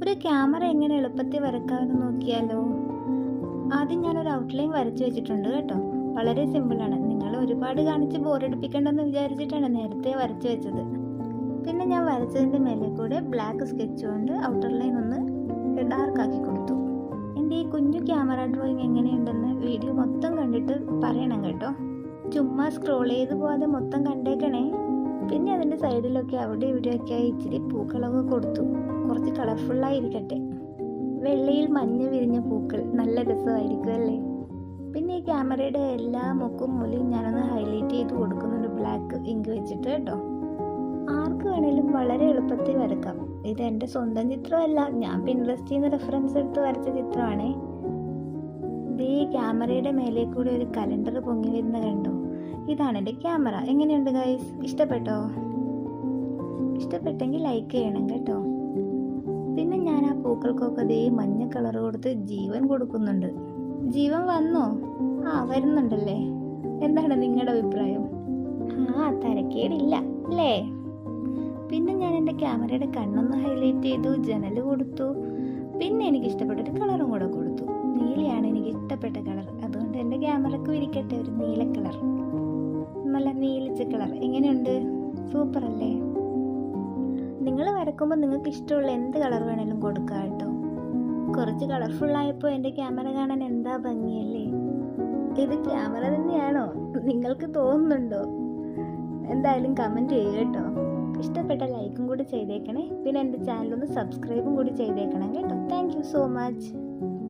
ഒരു ക്യാമറ എങ്ങനെ എളുപ്പത്തിൽ വരക്കാമെന്ന് നോക്കിയാലോ. ആദ്യം ഞാനൊരു ഔട്ട്ലൈൻ വരച്ചു വെച്ചിട്ടുണ്ട് കേട്ടോ. വളരെ സിമ്പിളാണ്. നിങ്ങൾ ഒരുപാട് കാണിച്ച് ബോറടിപ്പിക്കണ്ടെന്ന് വിചാരിച്ചിട്ടാണ് നേരത്തെ വരച്ചു വെച്ചത്. പിന്നെ ഞാൻ വരച്ചതിൻ്റെ മേലെ കൂടെ ബ്ലാക്ക് സ്കെച്ച് കൊണ്ട് ഔട്ടർ ലൈൻ ഒന്ന് ഡാർക്കാക്കി കൊടുത്തു. എൻ്റെ ഈ കുഞ്ഞു ക്യാമറ ഡ്രോയിങ് എങ്ങനെയുണ്ടെന്ന് വീഡിയോ മൊത്തം കണ്ടിട്ട് പറയണം കേട്ടോ. ചുമ്മാ സ്ക്രോൾ ചെയ്ത് പോകാതെ മൊത്തം കണ്ടേക്കണേ. പിന്നെ അതിൻ്റെ സൈഡിലൊക്കെ അവിടെ ഇവിടെയൊക്കെ ഇച്ചിരി പൂക്കളൊക്കെ കൊടുത്തു. കുറച്ച് കളർഫുള്ളായിരിക്കട്ടെ. വെള്ളയിൽ മഞ്ഞ വിരിഞ്ഞ പൂക്കൾ നല്ല രസമായിരിക്കും അല്ലേ. പിന്നെ ഈ ക്യാമറയുടെ എല്ലാ മുക്കും മൂലയും ഞാനൊന്ന് ഹൈലൈറ്റ് ചെയ്ത് കൊടുക്കുന്നുണ്ട് ബ്ലാക്ക് ഇങ്ക് വെച്ചിട്ട് കേട്ടോ. ആർക്ക് വേണേലും വളരെ എളുപ്പത്തിൽ വരക്കാം. ഇത് എൻ്റെ സ്വന്തം ചിത്രമല്ല, ഞാൻ പിൻട്രസ്റ്റിൽ നിന്ന് റെഫറൻസ് എടുത്ത് വരച്ച ചിത്രമാണേ. ഇത് ഈ ക്യാമറയുടെ മേലെ കൂടെ ഒരു കലണ്ടർ പൊങ്ങി വരുന്ന കണ്ടോ. ഇതാണ് എൻ്റെ ക്യാമറ. എങ്ങനെയുണ്ട് ഗൈസ്? ഇഷ്ടപ്പെട്ടോ? ഇഷ്ടപ്പെട്ടെങ്കിൽ ലൈക്ക് ചെയ്യണം കേട്ടോ. പിന്നെ ഞാൻ ആ പൂക്കൾക്കൊക്കെ ദേ മഞ്ഞ കളർ കൊടുത്ത് ജീവൻ കൊടുക്കുന്നുണ്ട്. ജീവൻ വന്നോ? വരുന്നുണ്ടല്ലേ. എന്താണ് നിങ്ങളുടെ അഭിപ്രായം? തരക്കേടില്ല അല്ലേ. പിന്നെ ഞാൻ എൻ്റെ ക്യാമറയുടെ കണ്ണൊന്ന് ഹൈലൈറ്റ് ചെയ്തു, ജനൽ കൊടുത്തു. പിന്നെ എനിക്ക് ഇഷ്ടപ്പെട്ടൊരു കളറും കൂടെ കൊടുത്തു. നീലയാണ് എനിക്ക് ഇഷ്ടപ്പെട്ട കളർ. അതുകൊണ്ട് എൻ്റെ ക്യാമറക്ക് ഇരിക്കട്ടെ ഒരു നീല കളർ. നല്ല നീലിച്ച കളർ. എങ്ങനെയുണ്ട്? സൂപ്പർ അല്ലേ. നിങ്ങൾ വരക്കുമ്പോൾ നിങ്ങൾക്ക് ഇഷ്ടമുള്ള എന്ത് കളർ വേണേലും കൊടുക്കുക കേട്ടോ. കുറച്ച് കളർഫുള്ളായപ്പോൾ എൻ്റെ ക്യാമറ കാണാൻ എന്താ ഭംഗിയല്ലേ. ഇത് ക്യാമറ തന്നെയാണോ നിങ്ങൾക്ക് തോന്നുന്നുണ്ടോ? എന്തായാലും കമൻറ്റ് ചെയ്യുക കേട്ടോ. ഇഷ്ടപ്പെട്ട ലൈക്കും കൂടി ചെയ്തേക്കണേ. പിന്നെ എൻ്റെ ചാനലൊന്ന് സബ്സ്ക്രൈബും കൂടി ചെയ്തേക്കണം കേട്ടോ. Thank you so much.